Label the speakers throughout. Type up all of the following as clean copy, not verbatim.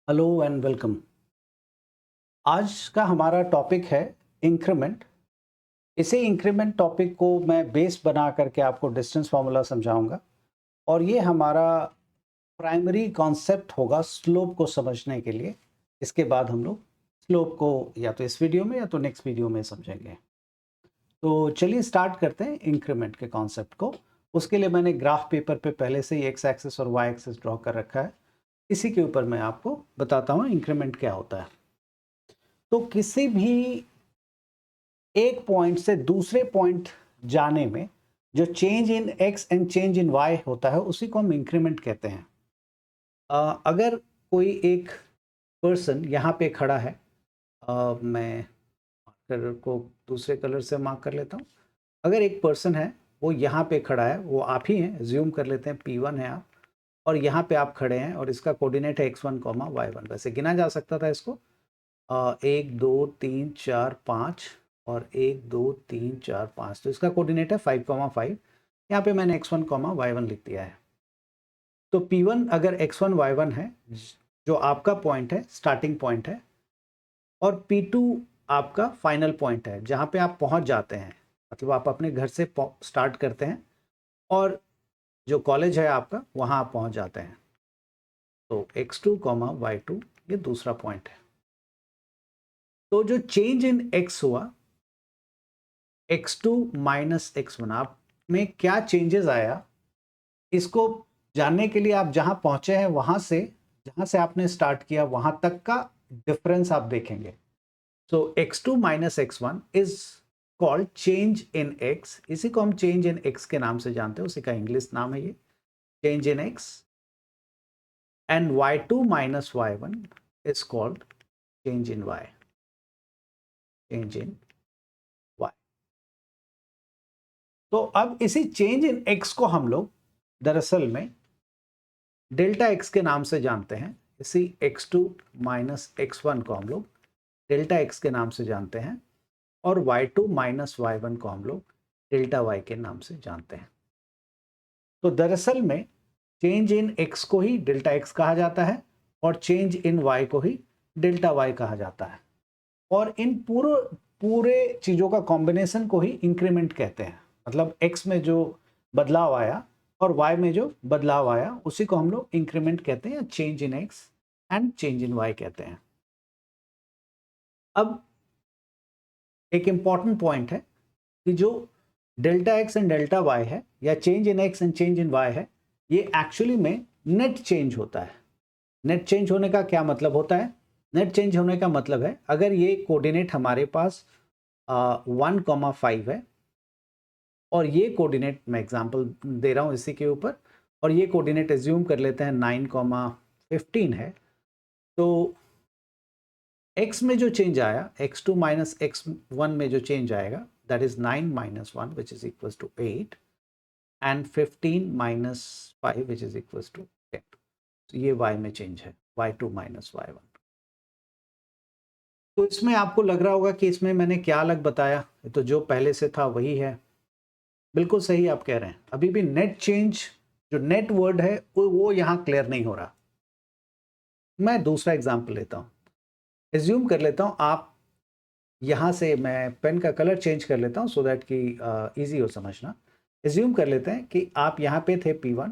Speaker 1: Hello and welcome. आज का हमारा टॉपिक है इंक्रीमेंट। इसी इंक्रीमेंट टॉपिक को मैं बेस बना करके आपको डिस्टेंस फार्मूला समझाऊंगा और ये हमारा प्राइमरी कॉन्सेप्ट होगा स्लोप को समझने के लिए। इसके बाद हम लोग स्लोप को या तो इस वीडियो में या तो नेक्स्ट वीडियो में समझेंगे। तो चलिए स्टार्ट करते हैं इंक्रीमेंट के कॉन्सेप्ट को। उसके लिए मैंने ग्राफ पेपर पे पहले से ही एक्स एक्सिस और वाई एक्सिस ड्रॉ कर रखा है। इसी के ऊपर मैं आपको बताता हूँ इंक्रीमेंट क्या होता है। तो किसी भी एक पॉइंट से दूसरे पॉइंट जाने में जो change in x and change in y होता है उसी को हम इंक्रीमेंट कहते हैं। अगर कोई एक पर्सन यहाँ पे खड़ा है, मैं मार्कर को दूसरे कलर से मार्क कर लेता हूँ। अगर एक पर्सन है वो यहाँ पे खड़ा है, वो आप ही हैं, ज्यूम कर लेते हैं P1 है आप, और यहाँ पे आप खड़े हैं और इसका कोऑर्डिनेट है x1 y1। वैसे गिना जा सकता था इसको 1 2 3 4 5 और 1 2 3 4 5, तो इसका कोऑर्डिनेट है 5,5। यहाँ पे मैंने x1 y1 लिख दिया है। तो P1 अगर x1 y1 है जो आपका पॉइंट है, स्टार्टिंग पॉइंट है, और P2 आपका फाइनल पॉइंट है जहाँ पे आप पहुँच जाते हैं। मतलब आप अपने घर से स्टार्ट करते हैं और जो कॉलेज है आपका वहाँ आप पहुँच जाते हैं। तो x2 y2 ये दूसरा पॉइंट है। तो जो चेंज इन x हुआ x2 माइनस x1, आप में क्या चेंजेस आया, इसको जानने के लिए आप जहां पहुंचे हैं वहां से, जहां से आपने स्टार्ट किया वहां तक का डिफरेंस आप देखेंगे। सो x2 minus x1 is called change in x। इसी को हम चेंज इन x के नाम से जानते हैं, उसी का इंग्लिश नाम है ये change in x। And y2 minus y1 is called change in y, change in y। तो अब इसी चेंज इन x को हम लोग दरअसल में डेल्टा x के नाम से जानते हैं। इसी x2 माइनस x1 को हम लोग डेल्टा x के नाम से जानते हैं और y2 माइनस y1 को हम लोग डेल्टा y के नाम से जानते हैं। तो दरअसल में चेंज इन x को ही डेल्टा x कहा जाता है और चेंज इन y को ही डेल्टा y कहा जाता है, और इन पूरे चीज़ों का कॉम्बिनेशन को ही इंक्रीमेंट कहते हैं। मतलब x में जो बदलाव आया और y में जो बदलाव आया उसी को हम लोग इंक्रीमेंट कहते हैं, change in x and change in y कहते हैं। अब एक इंपॉर्टेंट पॉइंट है कि जो delta x and delta y है या change in x and change in y है, ये एक्चुअली में नेट चेंज होता है। नेट चेंज होने का क्या मतलब होता है? नेट चेंज होने का मतलब है अगर ये कोऑर्डिनेट हमारे पास 1,5 है और ये कोऑर्डिनेट मैं एग्जांपल दे रहा हूँ इसी के ऊपर, और ये कोऑर्डिनेट एज्यूम कर लेते हैं 9,15 है। तो x में जो चेंज आया, x2 माइनस x1 में जो चेंज आएगा that is 9 minus 1 which is equal to 8 and 15 minus 5 which is equal to 10। तो ये y में चेंज है, y2 माइनस y1। तो इसमें आपको लग रहा होगा कि इसमें मैंने क्या अलग बताया, तो जो पहले से था वही है। बिल्कुल सही आप कह रहे हैं, अभी भी नेट चेंज जो नेट वर्ड है वो यहाँ क्लियर नहीं हो रहा। मैं दूसरा एग्जाम्पल लेता हूँ। एज्यूम कर लेता हूँ आप यहाँ से, मैं पेन का कलर चेंज कर लेता हूँ सो दैट कि इजी हो समझना। एज्यूम कर लेते हैं कि आप यहाँ पे थे P1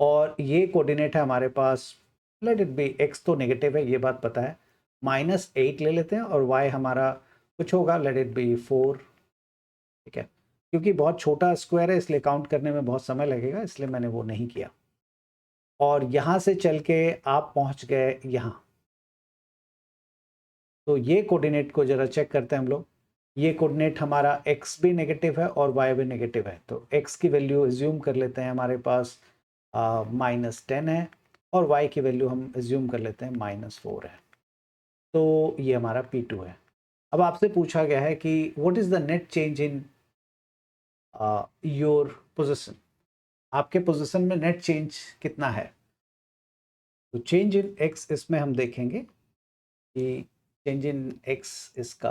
Speaker 1: और ये कोऑर्डिनेट है हमारे पास, लेट इट बी x तो नेगेटिव है ये बात पता है, -8 ले लेते हैं और y हमारा कुछ होगा, लेट इट बी 4। ठीक है, क्योंकि बहुत छोटा स्क्वायर है इसलिए काउंट करने में बहुत समय लगेगा, इसलिए मैंने वो नहीं किया। और यहाँ से चल के आप पहुँच गए यहाँ। तो ये कोऑर्डिनेट को जरा चेक करते हैं हम लोग। ये कोऑर्डिनेट हमारा x भी नेगेटिव है और y भी नेगेटिव है, तो x की वैल्यू एज्यूम कर लेते हैं हमारे पास -10 है और y की वैल्यू हम एज्यूम कर लेते हैं -4 है। तो ये हमारा P2 है। अब आपसे पूछा गया है कि what is the net change in your position, आपके पोजीशन में नेट चेंज कितना है। तो चेंज इन x इसमें हम देखेंगे कि चेंज इन x इसका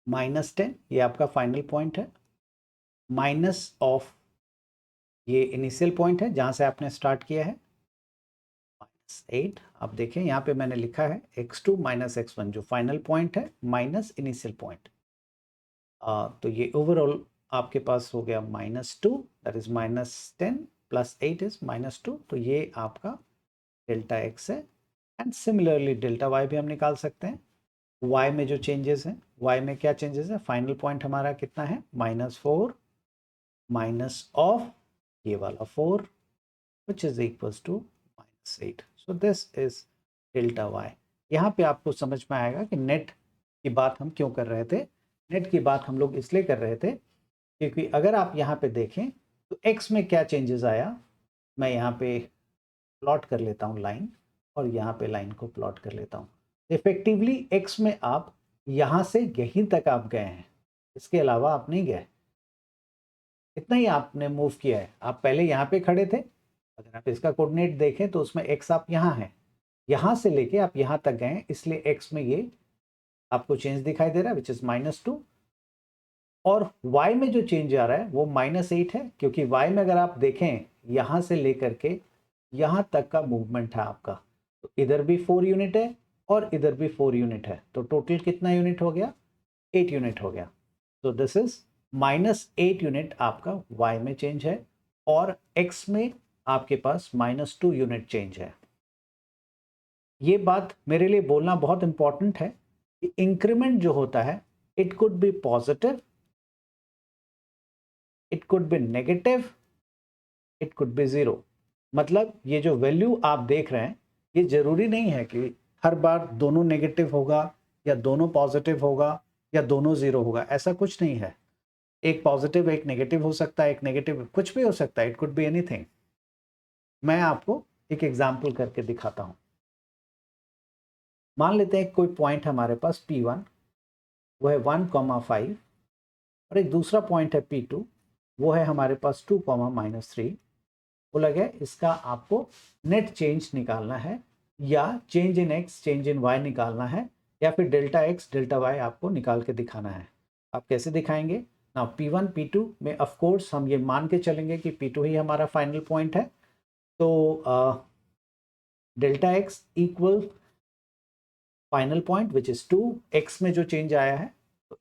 Speaker 1: -10, ये आपका फाइनल पॉइंट है, माइनस ऑफ ये इनिशियल पॉइंट है जहाँ से आपने स्टार्ट किया है, -8। आप देखें यहाँ पे मैंने लिखा है x2 माइनस x1 जो फाइनल पॉइंट है माइनस इनिशियल पॉइंट। तो ये ओवरऑल आपके पास हो गया -2, दैट इज -10 प्लस 8 इज -2। तो ये आपका डेल्टा x है। एंड सिमिलरली डेल्टा y भी हम निकाल सकते हैं। y में जो चेंजेस हैं, y में क्या चेंजेस है, फाइनल पॉइंट हमारा कितना है, -4 माइनस ऑफ ये वाला 4 which is equals to -8. So this is delta y। यहाँ पे आपको समझ में आएगा कि नेट की बात हम क्यों कर रहे थे। नेट की बात हम लोग इसलिए कर रहे थे क्योंकि अगर आप यहाँ पे देखें तो x में क्या चेंजेस आया, मैं यहाँ पे प्लॉट कर लेता हूँ लाइन, और यहाँ पे लाइन को प्लॉट कर लेता हूँ। इफेक्टिवली x में आप यहाँ से यहीं तक आप गए हैं, इसके अलावा आप नहीं गए, इतना ही आपने मूव किया है। आप पहले यहाँ पे खड़े थे, अगर आप इसका कोऑर्डिनेट देखें तो उसमें x आप यहाँ हैं, यहाँ से लेके आप यहाँ तक गए, इसलिए x में ये आपको चेंज दिखाई दे रहा है विच इज -2। और y में जो चेंज आ रहा है वो -8 है, क्योंकि y में अगर आप देखें यहाँ से लेकर के यहाँ तक का मूवमेंट है आपका, तो इधर भी 4 यूनिट है और इधर भी 4 यूनिट है, तो टोटल कितना यूनिट हो गया, 8 यूनिट हो गया। तो दिस इज -8 यूनिट आपका y में चेंज है, और x में आपके पास -2 यूनिट चेंज है। ये बात मेरे लिए बोलना बहुत इंपॉर्टेंट है कि इंक्रीमेंट जो होता है it could be positive, it could be negative, it could be 0। मतलब ये जो वैल्यू आप देख रहे हैं ये जरूरी नहीं है कि हर बार दोनों नेगेटिव होगा या दोनों पॉजिटिव होगा या दोनों 0 होगा, ऐसा कुछ नहीं है। एक पॉजिटिव एक नेगेटिव हो सकता है, एक नेगेटिव कुछ भी हो सकता है, इट कुड बी एनीथिंग। मैं आपको एक एग्जांपल करके दिखाता हूं। मान लेते हैं कोई पॉइंट हमारे पास P1 वो है 1,5, और एक दूसरा पॉइंट है P2 वो है हमारे पास 2,-3। बोला गया इसका आपको नेट चेंज निकालना है, या change in x change in y निकालना है, या फिर डेल्टा x डेल्टा y आपको निकाल के दिखाना है। आप कैसे दिखाएंगे ना, P1 P2 में ऑफ कोर्स हम ये मान के चलेंगे कि P2 ही हमारा फाइनल पॉइंट है, तो delta x equal final point which is 2। x में जो चेंज आया है तो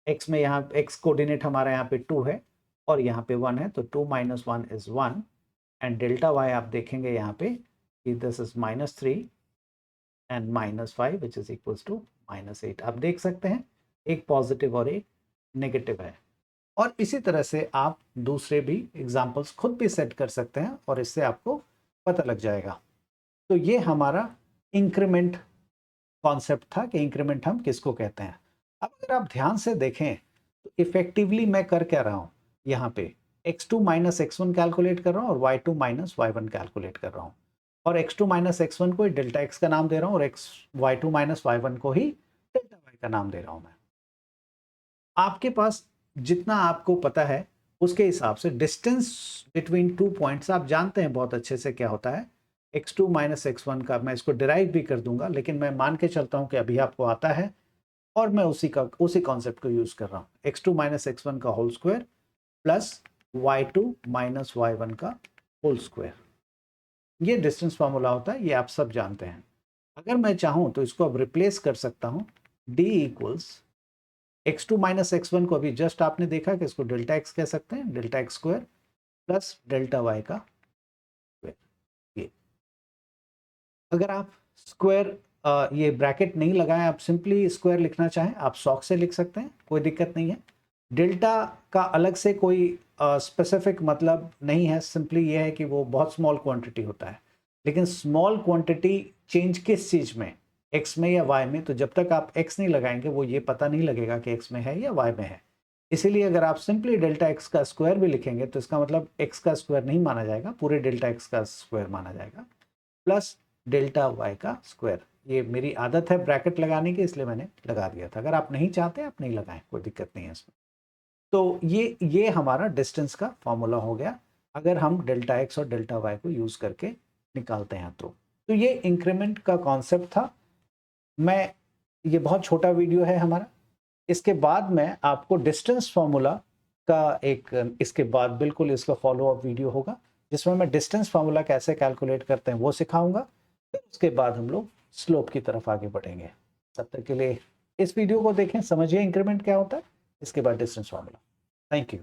Speaker 1: x में यहाँ x कोऑर्डिनेट हमारा यहाँ पे 2 है और यहाँ पे 1 है, तो 2 - 1 इज 1। एंड डेल्टा y आप देखेंगे यहाँ पे कि this is -3 and -5 which is equals to -8। आप देख सकते हैं एक पॉजिटिव और एक नेगेटिव है। और इसी तरह से आप दूसरे भी एग्जाम्पल्स खुद भी सेट कर सकते हैं और इससे आपको पता लग जाएगा। तो ये हमारा इंक्रीमेंट कॉन्सेप्ट था कि इंक्रीमेंट हम किसको कहते हैं। अब अगर आप ध्यान से देखें तो इफेक्टिवली मैं कर क्या रहा हूं, यहाँ पे x2 माइनस x1 कैलकुलेट कर रहा हूं और y2 माइनस y1 कैलकुलेट कर रहा हूं, और x2 माइनस x1 को ही डेल्टा x का नाम दे रहा हूं और y2 माइनस y1 को ही डेल्टा y का नाम दे रहा हूं मैं। आपके पास जितना आपको पता है उसके हिसाब से डिस्टेंस बिटवीन 2 पॉइंट्स आप जानते हैं बहुत अच्छे से क्या होता है। x2 माइनस x1 का मैं इसको डिराइव भी कर दूंगा, लेकिन मैं मान के चलता हूं कि अभी आपको आता है और मैं उसी कॉन्सेप्ट को यूज कर रहा हूं। x2 माइनस x1 का whole square plus y2 minus y1 का होल स्क्वायर, ये डिस्टेंस फॉर्मूला होता है, ये आप सब जानते हैं। अगर मैं चाहूं तो इसको अब रिप्लेस कर सकता हूं, d equals x2 minus x1 को अभी जस्ट आपने देखा कि इसको डेल्टा x कह सकते हैं, delta x square plus delta y का स्क्वायर। ये अगर आप स्क्वायर ये ब्रैकेट नहीं लगाएं, आप सिंपली स्क्वायर लिखना चाहें आप सॉक से लिख सकते हैं, कोई दिक्कत नहीं है। डेल्टा का अलग से कोई स्पेसिफिक मतलब नहीं है, सिंपली ये है कि वो बहुत स्मॉल क्वांटिटी होता है। लेकिन स्मॉल क्वांटिटी चेंज किस चीज़ में, x में या y में, तो जब तक आप x नहीं लगाएंगे वो ये पता नहीं लगेगा कि x में है या y में है। इसीलिए अगर आप सिंपली डेल्टा x का स्क्वायर भी लिखेंगे तो इसका मतलब x का स्क्वायर नहीं माना जाएगा, पूरे डेल्टा x का स्क्वायर माना जाएगा प्लस डेल्टा y का स्क्वायर। ये मेरी आदत है ब्रैकेट लगाने की, इसलिए मैंने लगा दिया था। अगर आप नहीं चाहते आप नहीं लगाएं, कोई दिक्कत नहीं है इसमें। तो ये हमारा डिस्टेंस का फॉर्मूला हो गया अगर हम डेल्टा x और डेल्टा y को यूज करके निकालते हैं तो ये इंक्रीमेंट का कॉन्सेप्ट था। ये बहुत छोटा वीडियो है हमारा, इसके बाद मैं आपको डिस्टेंस फॉर्मूला का एक इसके बाद बिल्कुल इसका फॉलो अप वीडियो होगा, जिसमें मैं डिस्टेंस फार्मूला कैसे कैलकुलेट करते हैं वो सिखाऊंगा। फिर उसके बाद हम लोग स्लोप की तरफ आगे बढ़ेंगे। तब तक के लिए इस वीडियो को देखें, समझिए इंक्रीमेंट क्या होता है, इसके बाद डिस्टेंस फार्मूला। Thank you.